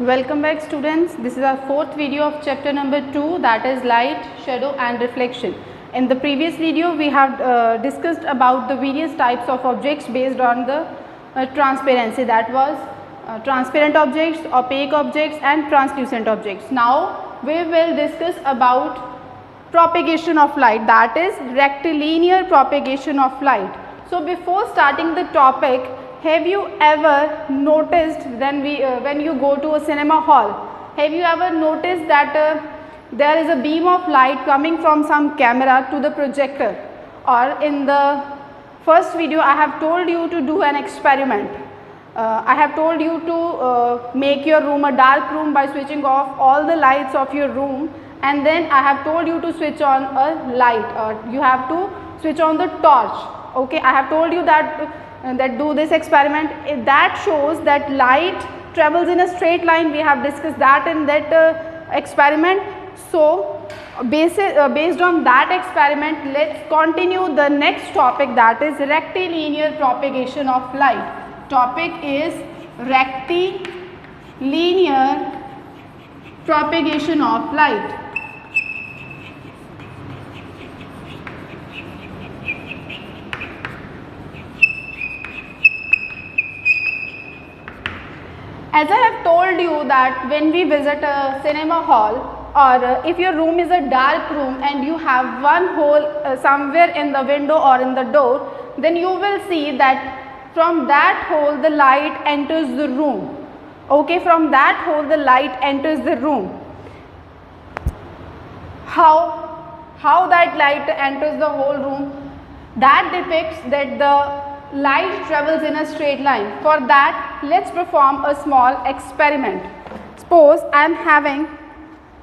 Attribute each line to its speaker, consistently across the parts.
Speaker 1: Welcome back students. This is our fourth video of chapter number 2, that is light, shadow and reflection. In the previous video we have discussed about the various types of objects based on the transparency, that was transparent objects, opaque objects and translucent objects. Now we will discuss about propagation of light, that is rectilinear propagation of light. So before starting the topic, have you ever noticed when you go to a cinema hall, have you ever noticed that there is a beam of light coming from some camera to the projector? Or in the first video I have told you to do an experiment. I have told you to make your room a dark room by switching off all the lights of your room, and then I have told you to switch on a light, or you have to switch on the torch. Okay, I have told you that do this experiment. That shows that light travels in a straight line. We have discussed that in that experiment. So based on that experiment, let's continue the next topic, that is rectilinear propagation of light. Topic is rectilinear propagation of light. As I have told you that when we visit a cinema hall, or if your room is a dark room and you have one hole somewhere in the window or in the door, then you will see that from that hole the light enters the room. Okay, from that hole the light enters the room. How that light enters the whole room? That depicts that the light travels in a straight line. For that, let's perform a small experiment. Suppose I am having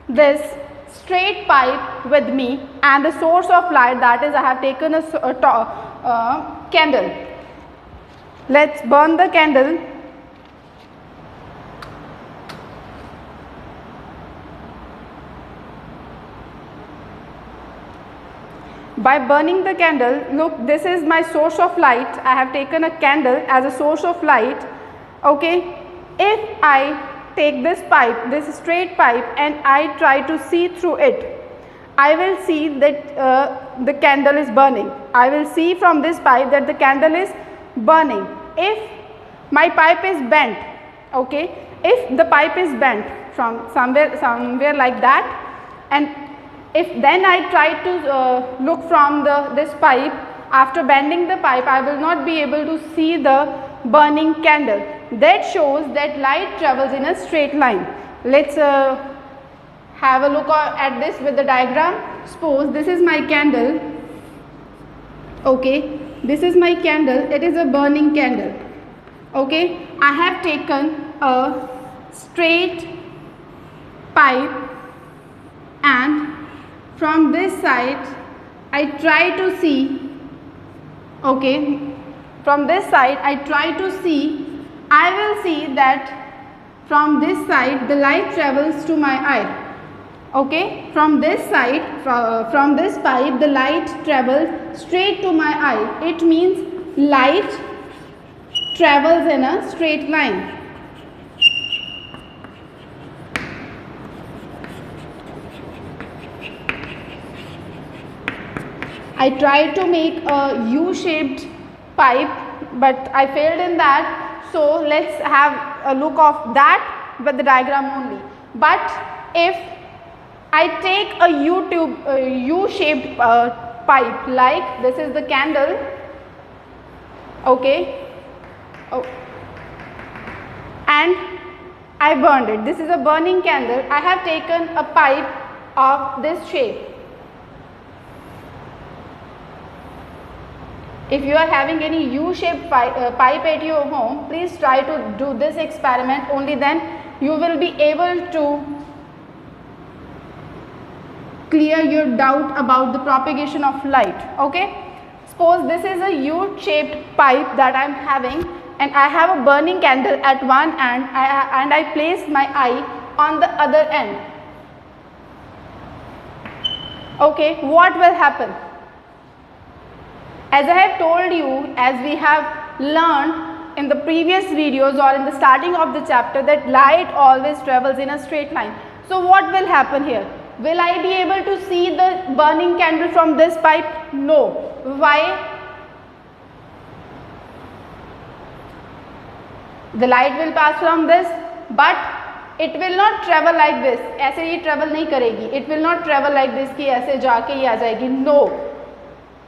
Speaker 1: this straight pipe with me and the source of light, that is I have taken a candle. Let's burn the candle. By burning the candle, look, this is my source of light. I have taken a candle as a source of light. Okay, if I take this pipe, this straight pipe, and I try to see through it, I will see that the candle is burning. I will see from this pipe that the candle is burning. If my pipe is bent, okay, if the pipe is bent from somewhere like that, and if then I try to look from this pipe, after bending the pipe I will not be able to see the burning candle. That shows that light travels in a straight line. Let's have a look at this with the diagram. Suppose this is my candle. Okay, this is my candle. It is a burning candle. Okay, I have taken a straight pipe and from this side I try to see, okay, from this side I try to see, I will see that from this side the light travels to my eye. Okay, from this side, from this pipe the light travels straight to my eye. It means light travels in a straight line. I tried to make a U-shaped pipe, but I failed in that. So let's have a look of that with the diagram only. But if I take a U-shaped pipe, like this is the candle, okay, and I burned it. This is a burning candle. I have taken a pipe of this shape. If you are having any U-shaped pipe at your home, please try to do this experiment. Only then you will be able to clear your doubt about the propagation of light. Okay, suppose this is a U-shaped pipe that I am having, and I have a burning candle at one end, and I place my eye on the other end. Okay, what will happen? As I have told you, as we have learned in the previous videos or in the starting of the chapter that light always travels in a straight line. So what will happen here? Will I be able to see the burning candle from this pipe? No. Why? The light will pass from this, but it will not travel like this. ऐसे ये travel नहीं करेगी. It will not travel like this कि ऐसे जाके ये आ जाएगी. No.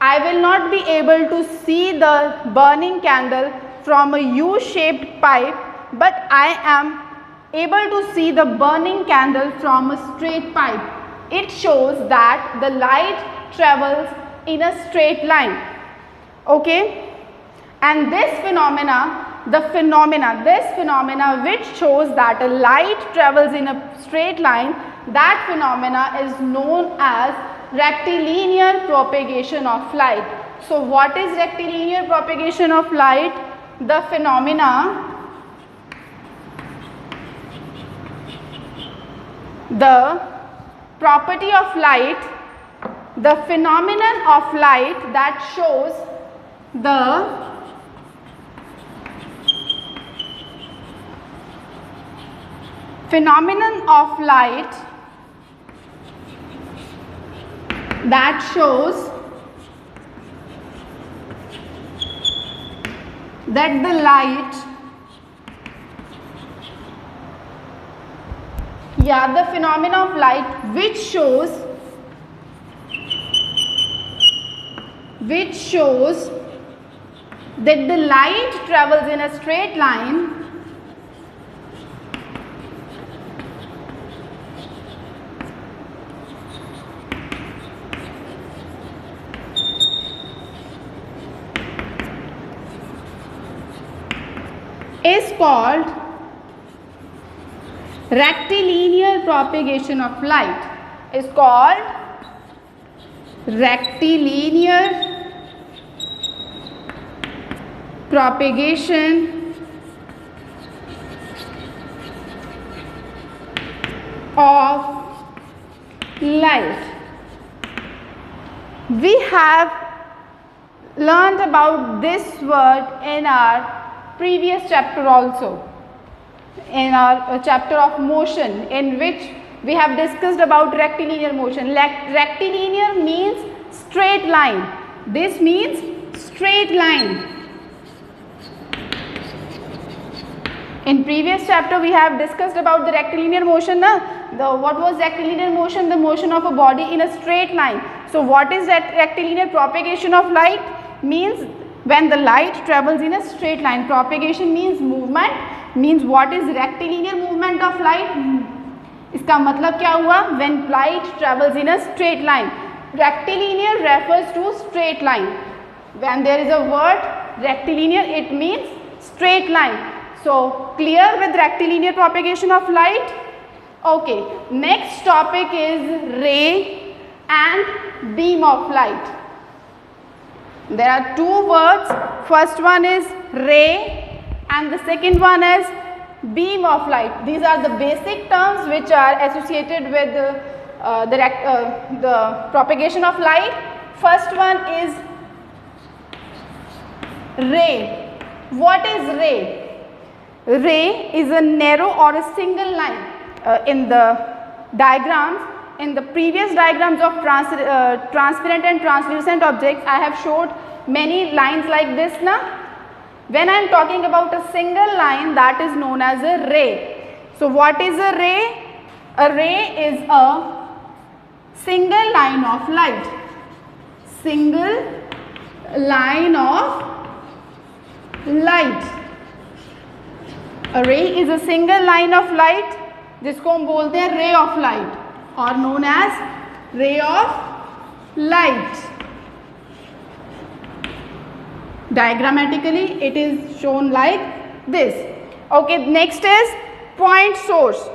Speaker 1: I will not be able to see the burning candle from a U-shaped pipe, but I am able to see the burning candle from a straight pipe. It shows that the light travels in a straight line. Okay? And this phenomena which shows that a light travels in a straight line, that phenomena is known as rectilinear propagation of light. So what is rectilinear propagation of light? The phenomena, the property of light, the phenomenon of light that shows the phenomenon of light that shows that the light, the phenomena of light which shows that the light travels in a straight line is called rectilinear propagation of light. Is called rectilinear propagation of light. We have learned about this word in our previous chapter also, in our chapter of motion, in which we have discussed about rectilinear motion. Rectilinear means straight line. This means straight line. In previous chapter we have discussed about the rectilinear motion. What was rectilinear motion? The motion of a body in a straight line. So what is that rectilinear propagation of light? Means when the light travels in a straight line. Propagation means movement. Means what is rectilinear movement of light? इसका मतलब क्या हुआ? When light travels in a straight line. Rectilinear refers to straight line. When there is a word rectilinear, it means straight line. So clear with rectilinear propagation of light? Okay. Next topic is ray and beam of light. There are two words. First one is ray and the second one is beam of light. These are the basic terms which are associated with the propagation of light. First one is ray. What is ray? Ray is a narrow or a single line. In the diagrams, in the previous diagrams of transparent and translucent objects, I have showed many lines like this. When I am talking about a single line, that is known as a ray. So what is a ray? A ray is a single line of light. Single line of light. A ray is a single line of light जिसको हम बोलते हैं ray of light or known as ray of light. Diagrammatically it is shown like this. Okay, next is point source.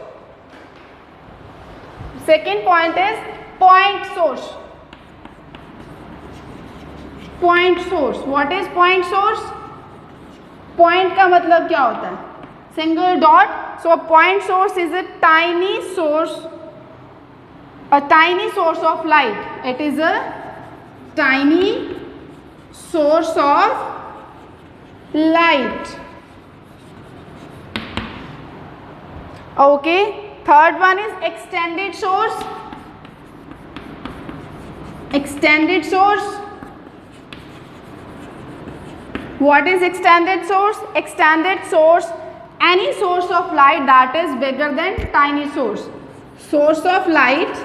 Speaker 1: Second point is point source. Point source. What is point source? Point का मतलब क्या होता है? Single dot. So a point source is a tiny source of light. It is a tiny source of light. Okay, third one is extended source. Extended source. What is extended source? Extended source, any source of light that is bigger than tiny source. Source of light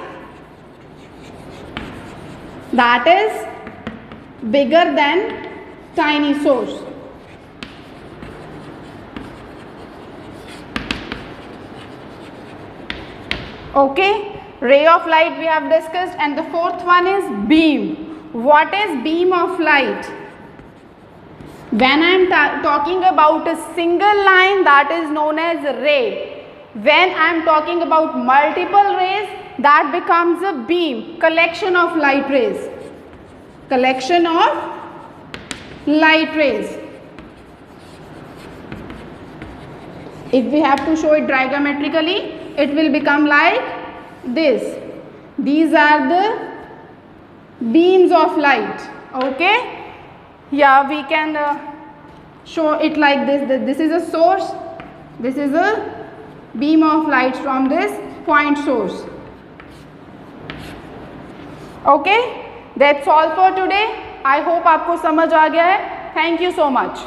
Speaker 1: that is bigger than tiny source. Okay, ray of light we have discussed, and the fourth one is beam. What is beam of light? When I am talking about a single line, that is known as ray. When I am talking about multiple rays, that becomes a beam, collection of light rays. Collection of light rays. If we have to show it diagrammatically, it will become like this. These are the beams of light. Okay. Yeah, we can show it like this. This is a source. This is a beam of light from this point source. Okay, that's all for today. I hope आपको समझ आ गया है. Thank you so much.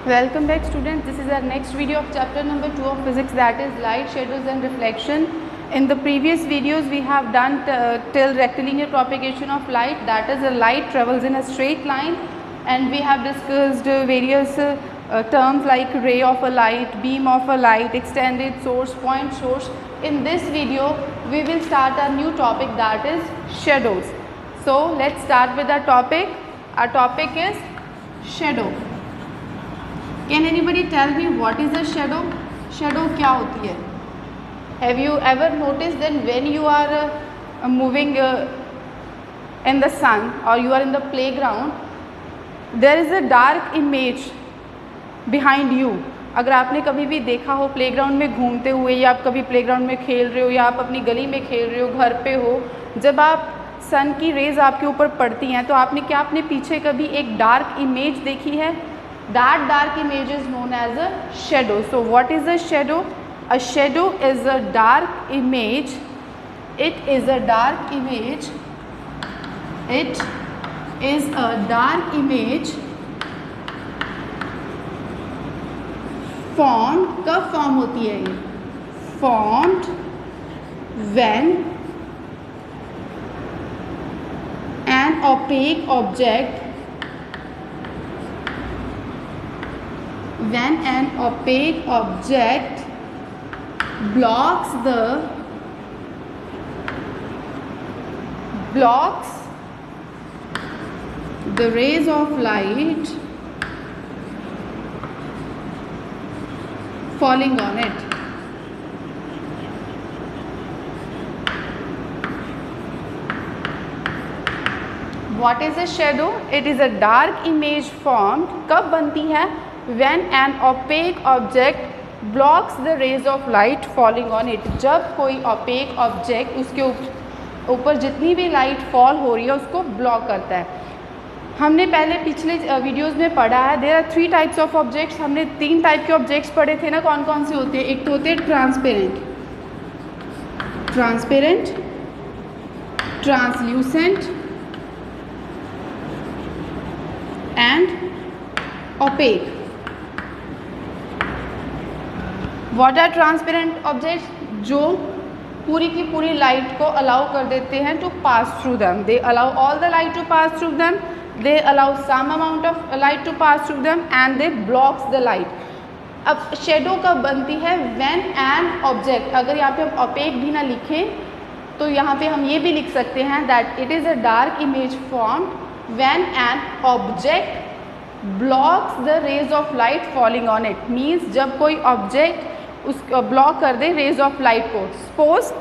Speaker 1: Welcome back, students. This is our next video of chapter number 2 of physics, that is light, shadows and reflection. In the previous videos we have done till rectilinear propagation of light, that is a light travels in a straight line, and we have discussed various terms like ray of a light, beam of a light, extended source, point source. In this video we will start a new topic, that is shadows. So let's start with our topic. Our topic is shadow. Can anybody tell me what is a shadow? Shadow क्या होती है? Have you ever noticed that when you are moving in the sun or you are in the playground, there is a dark image behind you? अगर आपने कभी भी देखा हो playground में घूमते हुए, या आप कभी प्लेग्राउंड में खेल रहे हो, या आप अपनी गली में खेल रहे हो, घर पे हो, जब आप सन की रेज आपके ऊपर पड़ती हैं तो आपने क्या अपने पीछे कभी एक डार्क इमेज देखी है? That dark image is known as a shadow. So what is a shadow? A shadow is a dark image. It is a dark image. It is a dark image formed. कब form होती है ये? Formed when an opaque object blocks the rays of light falling on it. What is a shadow? It is a dark image formed. कब बनती है? When an opaque object blocks the rays of light falling on it. जब कोई opaque object उसके ऊपर जितनी भी light fall हो रही है उसको ब्लॉक करता है. हमने पहले पिछले वीडियोस में पढ़ा है, there are 3 types of objects. हमने 3 टाइप के ऑब्जेक्ट्स पढ़े थे ना, कौन कौन से होते हैं? एक तो होते हैं transparent, translucent and opaque. What are transparent objects? जो पूरी की पूरी लाइट को अलाउ कर देते हैं to pass through them. They allow all the light to pass through them. They allow some amount of light to pass through them and they blocks the light. अब shadow कब बनती है? When an object, अगर यहाँ पे हम OPEC भी ना लिखें तो यहाँ पे हम ये भी लिख सकते हैं that it is a dark image formed when an object blocks the rays of light falling on it. Means जब कोई ऑब्जेक्ट उस ब्लॉक कर दे रेज ऑफ लाइट को. Suppose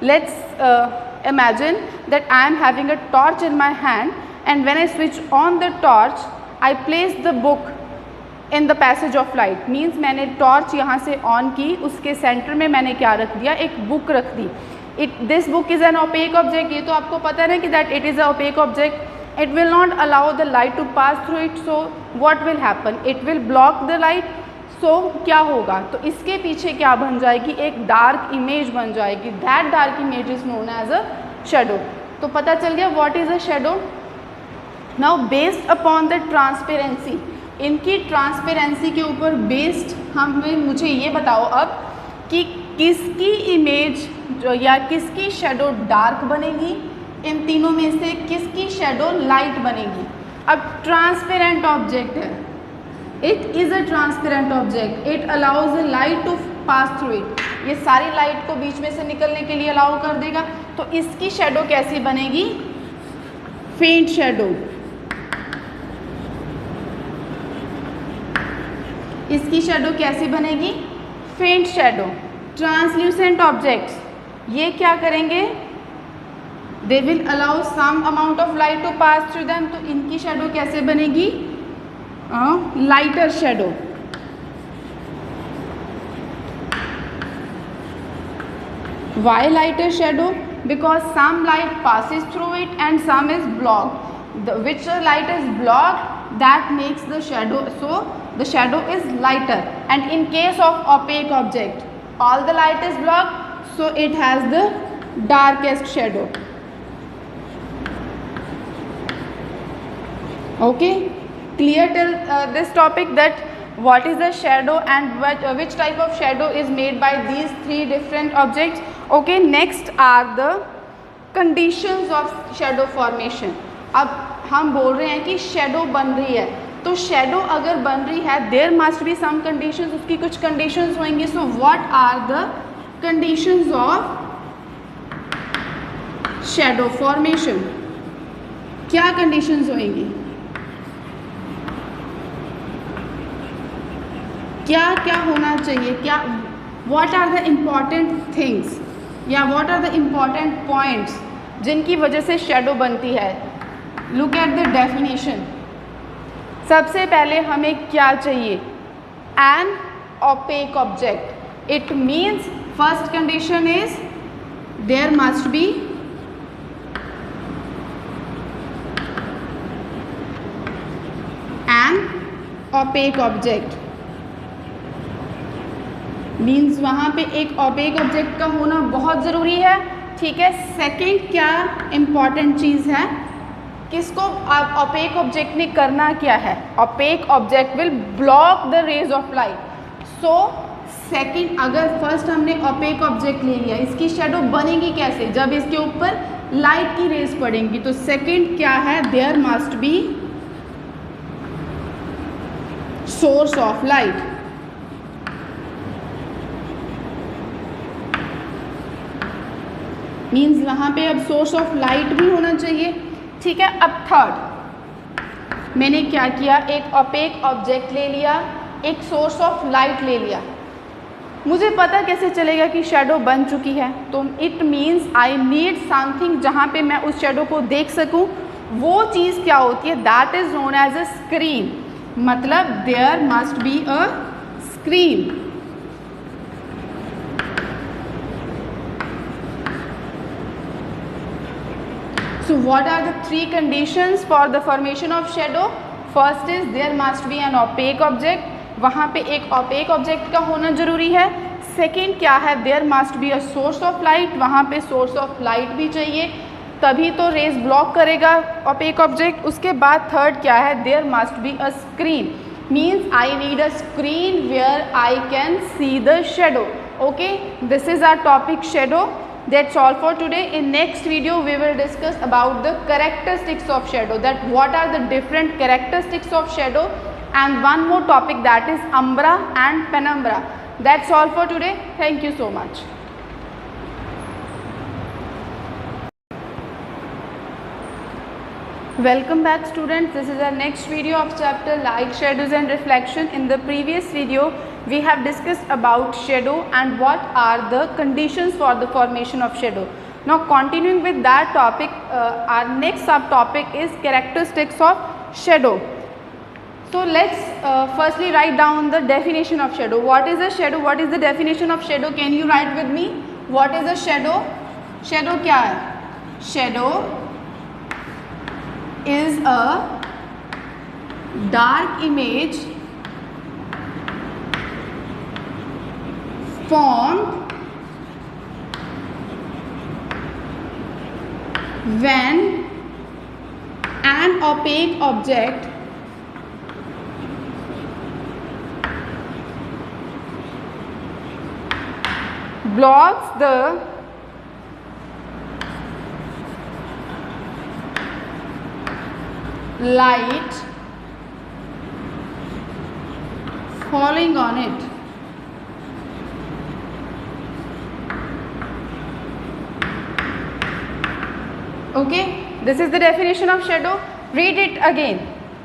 Speaker 1: let's imagine that I am having a torch in my hand, and when I switch on the torch I place the book in the passage of light. Means मैंने torch यहाँ से on की, उसके centre में मैंने क्या रख दिया? एक बुक रख दी. This book is an opaque object. ये तो आपको पता है ना कि that it is a opaque object. it will not allow the light to pass through it, so what will happen, it will block the light. so क्या होगा, तो इसके पीछे क्या बन जाएगी, एक डार्क इमेज बन जाएगी. That dark image is known as a shadow. तो पता चल गया what is a shadow. Now based upon the transparency, इनकी ट्रांसपेरेंसी के ऊपर बेस्ड मुझे ये बताओ अब कि किसकी इमेज या किसकी शेडो डार्क बनेगी, इन तीनों में से किसकी शेडो लाइट बनेगी. अब ट्रांसपेरेंट ऑब्जेक्ट है, it is a transparent object, it allows the light to pass through it. ये सारी लाइट को बीच में से निकलने के लिए अलाउ कर देगा. तो इसकी शेडो कैसी बनेगी, फेंट शेडो. इसकी शेडो कैसी बनेगी, फेंट शेडो. ट्रांसल्यूसेंट ऑब्जेक्ट्स ये क्या करेंगे, they will allow some amount of light to pass through them. तो इनकी शेडो कैसे बनेगी, lighter shadow. Why lighter shadow? Because some light passes through it and some is blocked. Which light is blocked, that makes the shadow, so the shadow is lighter. And in case of opaque object, all the light is blocked, so it has the darkest shadow. Okay, clear till this topic, that what is the shadow and which type of shadow is made by these three different objects. Okay, next are the conditions of shadow formation. अब हम बोल रहे हैं कि shadow बन रही है, तो शेडो अगर बन रही है there must be some conditions, उसकी कुछ कंडीशंस होंगी. So what are the conditions of shadow formation, क्या कंडीशंस होंगी, क्या क्या होना चाहिए, क्या what are the important things या what are the important points जिनकी वजह से शेडो बनती है. Look at the definition. सबसे पहले हमें क्या चाहिए, an opaque object. It means first condition is there must be an opaque object. Means वहाँ पे एक ओपेक ऑब्जेक्ट का होना बहुत ज़रूरी है. ठीक है, सेकंड क्या इम्पॉर्टेंट चीज़ है, किसको ओपेक ऑब्जेक्ट ने करना क्या है, opaque object will block the rays of light. So second, अगर फर्स्ट हमने ओपेक ऑब्जेक्ट ले लिया, इसकी शेडो बनेगी कैसे, जब इसके ऊपर लाइट की रेज पड़ेंगी. तो सेकंड क्या है, there must be source of light. Means वहाँ पे अब सोर्स ऑफ लाइट भी होना चाहिए. ठीक है, अब थर्ड मैंने क्या किया, एक ओपेक ऑब्जेक्ट ले लिया, एक सोर्स ऑफ लाइट ले लिया. मुझे पता कैसे चलेगा कि शेडो बन चुकी है, तो it means I need something जहाँ पे मैं उस शेडो को देख सकूँ. वो चीज़ क्या होती है, that is known as a screen. मतलब there must be a screen. So what are the three conditions for the formation of shadow? First is there must be an opaque object. वहाँ पे एक opaque object का होना ज़रूरी है. Second क्या है, there must be a source of light. वहाँ पे source of light भी चाहिए, तभी तो rays block करेगा opaque object. उसके बाद third क्या है, there must be a screen. Means I need a screen where I can see the shadow. Okay, this is our topic shadow. That's all for today. In next video we will discuss about the characteristics of shadow, that what are the different characteristics of shadow, and one more topic, that is umbra and penumbra. That's all for today. Thank you so much. Welcome back students. This is our next video of chapter light, shadows and reflection. In the previous video we have discussed about shadow and what are the conditions for the formation of shadow. Now continuing with that topic, our next subtopic is characteristics of shadow. So let's firstly write down the definition of shadow. What is a shadow? What is the definition of shadow? Can you write with me? What is a shadow? Shadow क्या है? Shadow is a dark image formed when an opaque object blocks the light falling on it. Okay, this is the definition of shadow. Read it again.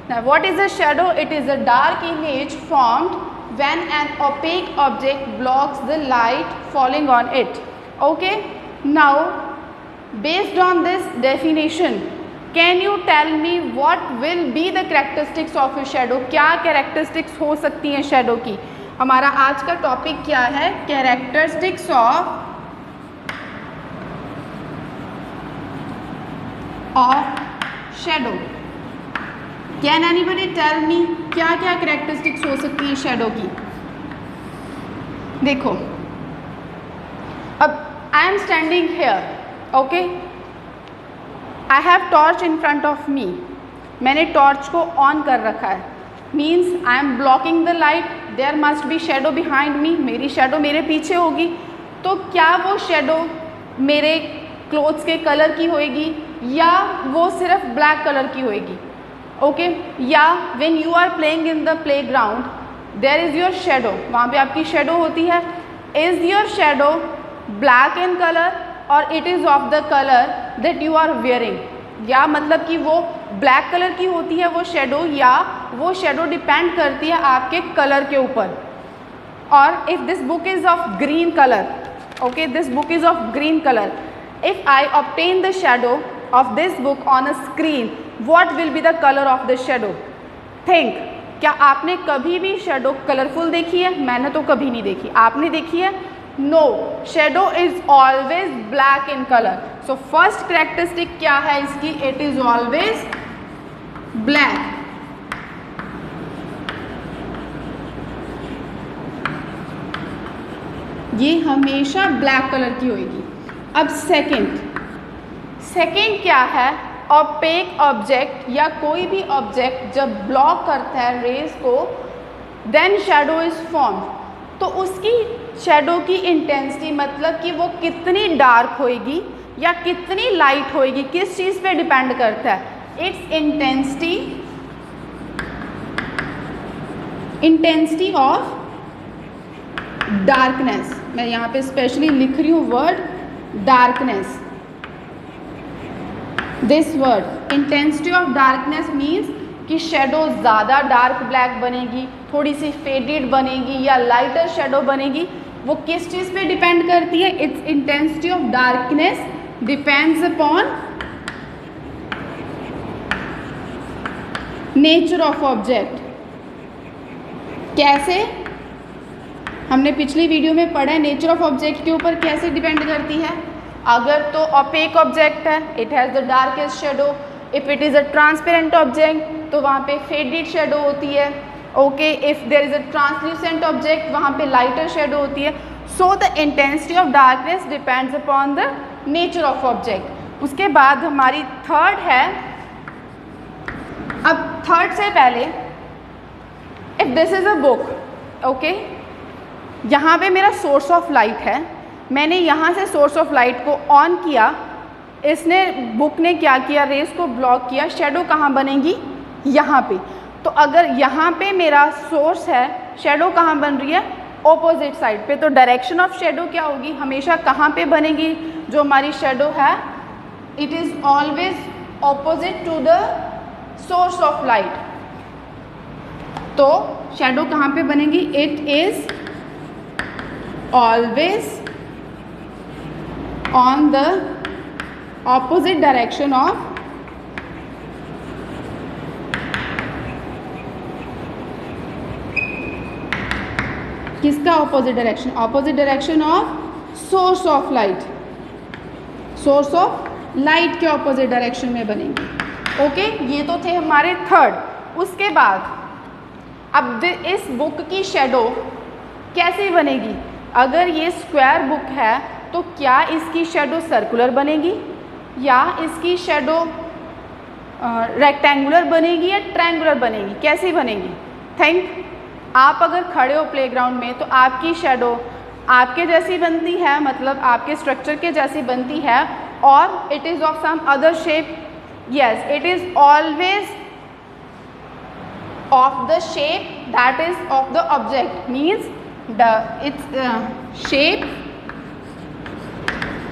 Speaker 1: Now, what is a shadow? It is a dark image formed when an opaque object blocks the light falling on it. Okay, now based on this definition, can you tell me what will be the characteristics of a shadow? क्या characteristics हो सकती हैं shadow की? हमारा आज का topic क्या है? Characteristics of shadow. Can anybody tell me क्या क्या characteristics हो सकती है shadow की? देखो, अब I am standing here, okay? I have torch in front of me. मैंने टॉर्च को ऑन कर रखा है. Means I am blocking the light. There must be shadow behind me. मेरी shadow मेरे पीछे होगी. तो क्या वो shadow मेरे क्लोथ्स के कलर की होएगी या वो सिर्फ ब्लैक कलर की होएगी? ओके, या when you are playing in the playground there is your shadow, वहाँ पे आपकी शेडो होती है. Is your shadow black in colour और it is of the colour that you are wearing? या मतलब कि वो ब्लैक कलर की होती है वो शेडो, या वो शेडो डिपेंड करती है आपके कलर के ऊपर. और if this book is of green colour, okay, this book is of green colour, if I obtain the shadow of this book on a screen, what will be the color of the shadow? Think. क्या आपने कभी भी shadow colourful देखी है? मैंने तो कभी नहीं देखी. आपने देखी है? No. Shadow is always black in color. So first characteristic क्या है इसकी? It is always black. ये हमेशा ब्लैक कलर की होगी. अब सेकेंड क्या है? ऑपेक ऑब्जेक्ट या कोई भी ऑब्जेक्ट जब ब्लॉक करता है रेज को, देन शेडो इज फॉर्म. तो उसकी शेडो की इंटेंसिटी मतलब कि वो कितनी डार्क होएगी या कितनी लाइट होएगी, किस चीज़ पे डिपेंड करता है? It's intensity of darkness. मैं यहाँ पे स्पेशली लिख रही हूँ word darkness. This word intensity of darkness means कि शेडो ज़्यादा डार्क ब्लैक बनेगी, थोड़ी सी फेडेड बनेगी या लाइटर शेडो बनेगी. वो किस चीज़ पे डिपेंड करती है? It's intensity of darkness depends upon nature of object. कैसे? हमने पिछली वीडियो में पढ़ा है नेचर ऑफ ऑब्जेक्ट के ऊपर कैसे डिपेंड करती है. अगर तो ऑपेक ऑब्जेक्ट है, it has the darkest shadow. If it is a transparent object तो वहाँ पे फेडेड शेडो होती है. Okay, if there is a translucent object वहाँ पे लाइटर शेडो होती है. So the intensity of darkness depends upon the nature of object. उसके बाद हमारी थर्ड है. अब थर्ड से पहले, if this is a book, okay, यहाँ पे मेरा सोर्स ऑफ लाइट है. मैंने यहाँ से सोर्स ऑफ लाइट को ऑन किया, इसने बुक ने क्या किया? रेस को ब्लॉक किया. शेडो कहाँ बनेगी? यहाँ पे. तो अगर यहाँ पे मेरा सोर्स है, शेडो कहाँ बन रही है? ऑपोजिट साइड पे. तो डायरेक्शन ऑफ शेडो क्या होगी? हमेशा कहाँ पे बनेगी जो हमारी शेडो है? It is always opposite to the source of light. तो शेडो कहाँ पे बनेगी? It is always on the opposite direction of किसका opposite direction? Opposite direction of source of light. Source of light के opposite direction में बनेगी. Okay, ये तो थे हमारे थर्ड। उसके बाद अब इस बुक की शेडो कैसे बनेगी? अगर ये स्क्वायर बुक है तो क्या इसकी शेडो सर्कुलर बनेगी या इसकी शेडो रेक्टेंगुलर बनेगी या ट्रायंगुलर बनेगी? कैसी बनेगी? थिंक, आप अगर खड़े हो प्लेग्राउंड में तो आपकी शेडो आपके जैसी बनती है, मतलब आपके स्ट्रक्चर के जैसी बनती है, और it is of some other shape? Yes, it is always of the shape that is of the object, means its shape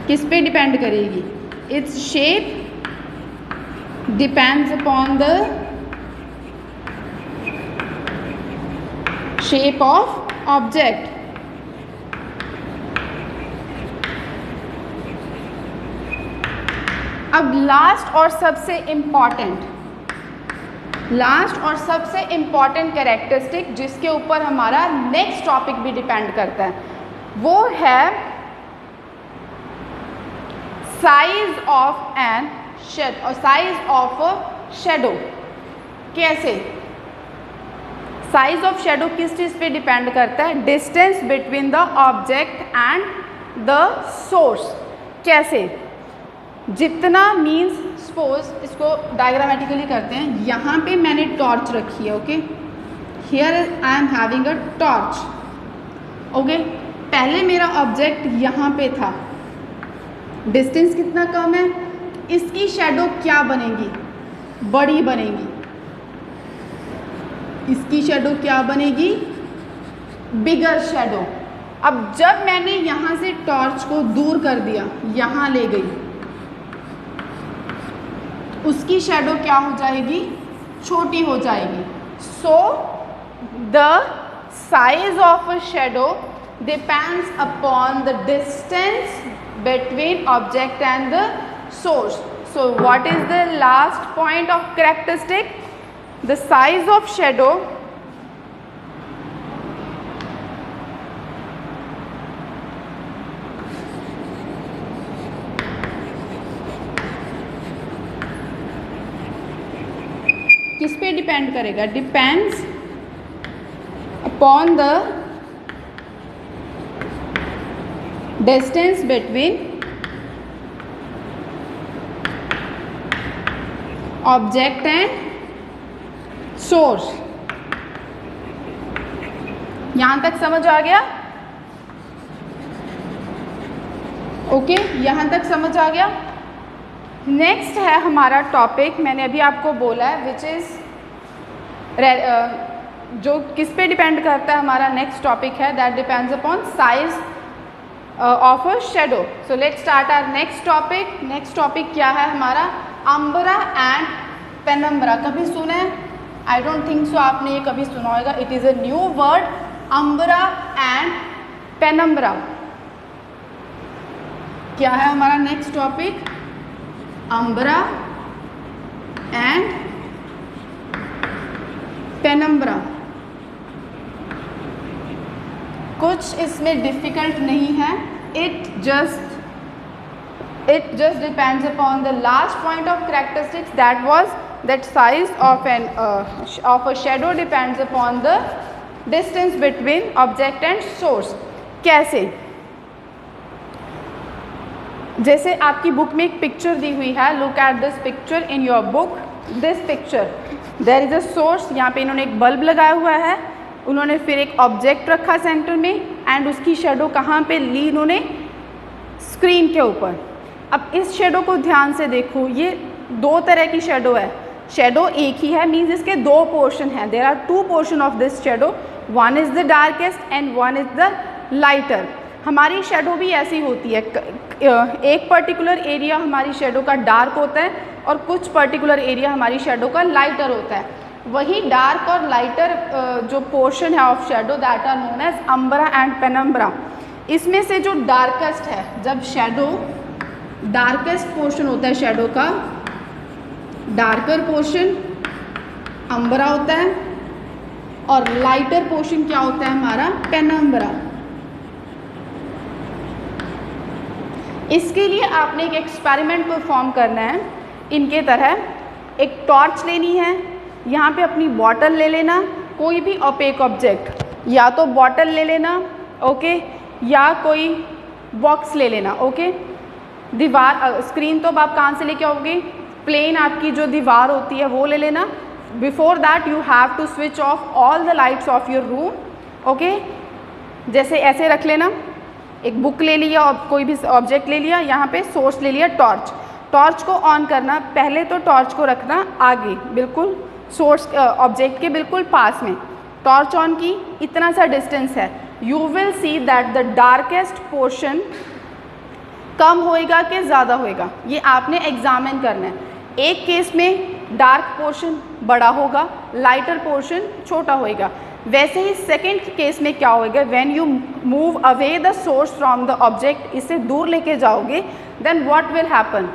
Speaker 1: किस पे डिपेंड करेगी? Its shape depends upon the shape of object. अब last और सबसे important characteristic जिसके ऊपर हमारा next topic भी डिपेंड करता है, वो है साइज ऑफ एन शेड और साइज ऑफ अ शेडो। कैसे? साइज ऑफ शेडो किस चीज़ पे डिपेंड करता है? Distance between the object and the source. कैसे? जितना मीन्स सपोज, इसको डायग्रामेटिकली करते हैं। यहाँ पे मैंने टॉर्च रखी है, okay, here I am having a torch, okay. पहले मेरा ऑब्जेक्ट यहाँ पे था, डिस्टेंस कितना कम है, इसकी शेडो क्या बनेगी? बड़ी बनेगी। इसकी शेडो क्या बनेगी? बिगर शेडो। अब जब मैंने यहाँ से टॉर्च को दूर कर दिया, यहाँ ले गई, उसकी शेडो क्या हो जाएगी? छोटी हो जाएगी। So the size of a shadow depends upon the distance between object and the source. So what is the last point of characteristic? The size of shadow किस पे डिपेंड करेगा? Depends upon the distance between object and source। यहां तक समझ आ गया? Okay, यहां तक समझ आ गया। नेक्स्ट है हमारा टॉपिक, मैंने अभी आपको बोला है, विच इज़ जो किस पे डिपेंड करता है, हमारा नेक्स्ट टॉपिक है that depends upon size of a shadow. So let's start our next topic. Next topic क्या है हमारा? Umbra and penumbra. कभी सुना है? आई डोंट थिंक सो आपने ये कभी सुना होगा। It is a new word, umbra and penumbra. क्या है हमारा next topic? Umbra and penumbra. कुछ इसमें डिफ़िकल्ट नहीं है। It just depends upon the last point of characteristics that was that size of a shadow depends upon the distance between object and source. कैसे? जैसे आपकी बुक में एक picture दी हुई है, look at this picture in your book. This picture, there is a source. यहाँ पे इन्होंने एक बल्ब लगाया हुआ है, उन्होंने फिर एक ऑब्जेक्ट रखा सेंटर में, एंड उसकी शेडो कहाँ पे ली? इन्होंने स्क्रीन के ऊपर। अब इस शेडो को ध्यान से देखो, ये दो तरह की शेडो है। शेडो एक ही है, मीन्स इसके दो पोर्शन हैं। There are two portion of this shadow, one is the darkest and one is the lighter. हमारी शेडो भी ऐसी होती है, एक पर्टिकुलर एरिया हमारी शेडो का डार्क होता है और कुछ पर्टिकुलर एरिया हमारी शेडो का लाइटर होता है। वही डार्क और लाइटर जो पोर्शन है of shadow that are known as umbra and penumbra. इसमें से जो डार्केस्ट है, जब शेडो डार्केस्ट पोर्शन होता है शेडो का, डार्कर पोर्शन अम्ब्रा होता है, और लाइटर पोर्शन क्या होता है हमारा? पेनम्ब्रा। इसके लिए आपने एक एक्सपेरिमेंट परफॉर्म करना है इनके तरह। एक टॉर्च लेनी है, यहाँ पे अपनी बॉटल ले लेना, कोई भी ओपेक ऑब्जेक्ट, या तो बॉटल ले लेना, ओके, या कोई बॉक्स ले लेना, ओके। दीवार, स्क्रीन तो आप कहाँ से लेके आओगे, प्लेन आपकी जो दीवार होती है वो ले लेना। Before that you have to switch off all the lights of your room, okay. जैसे ऐसे रख लेना, एक बुक ले लिया और कोई भी ऑब्जेक्ट ले लिया, यहाँ पे सोर्स ले लिया टॉर्च। टॉर्च को ऑन करना, पहले तो टॉर्च को रखना आगे, बिल्कुल सोर्स ऑब्जेक्ट के बिल्कुल पास में। टॉर्च ऑन की, इतना सा डिस्टेंस है, you will see that the darkest portion कम होएगा कि ज़्यादा होएगा, ये आपने एग्जामिन करना है। एक केस में डार्क पोर्शन बड़ा होगा, लाइटर पोर्शन छोटा होएगा। वैसे ही सेकेंड केस में क्या होएगा, when you move away the source from the object, इसे दूर लेके जाओगे, then what will happen,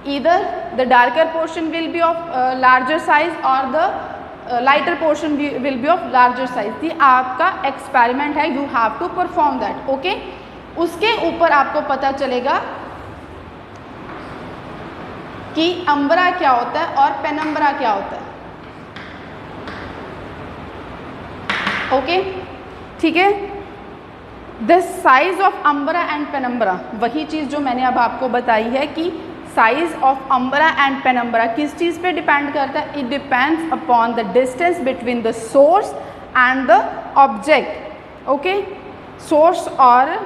Speaker 1: either the darker portion will be of larger size और the lighter portion will be of larger size. ये आपका एक्सपेरिमेंट है, you have to perform that, okay. उसके ऊपर आपको पता चलेगा कि अम्ब्रा क्या होता है और पेनम्ब्रा क्या होता है, ओके, ठीक है। The size of umbra and penumbra, वही चीज़ जो मैंने अब आपको बताई है कि size of umbra and penumbra किस चीज़ पे डिपेंड करता है, it depends upon the distance between the source and the object, okay. Source और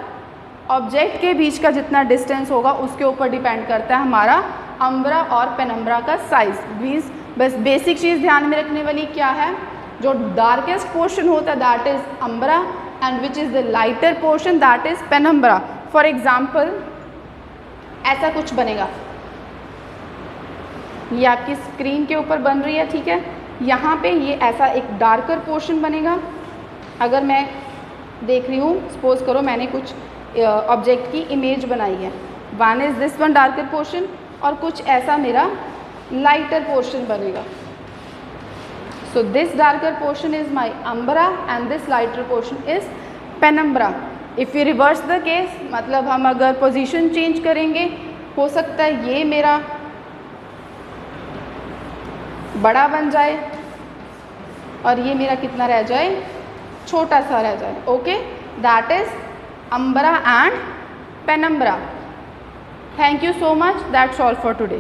Speaker 1: ऑब्जेक्ट के बीच का जितना डिस्टेंस होगा उसके ऊपर डिपेंड करता है हमारा अम्ब्रा और पेनम्ब्रा का साइज। मीन्स बस बेसिक चीज़ ध्यान में रखने वाली क्या है, जो डार्केस्ट पोर्शन होता है that is umbra and which is the lighter portion that is penumbra. For example ऐसा कुछ बनेगा, ये आपकी स्क्रीन के ऊपर बन रही है, ठीक है। यहाँ पे ये ऐसा एक डार्कर पोर्शन बनेगा। अगर मैं देख रही हूँ, सपोज करो मैंने कुछ ऑब्जेक्ट की इमेज बनाई है, one is this one darker portion और कुछ ऐसा मेरा लाइटर पोर्शन बनेगा। So this darker portion is my umbra and this lighter portion is penumbra. If you reverse the case, मतलब हम अगर पोजीशन चेंज करेंगे, हो सकता है ये मेरा बड़ा बन जाए और ये मेरा कितना रह जाए, छोटा सा रह जाए, okay. That is umbra and penumbra. Thank you so much. That's all for today.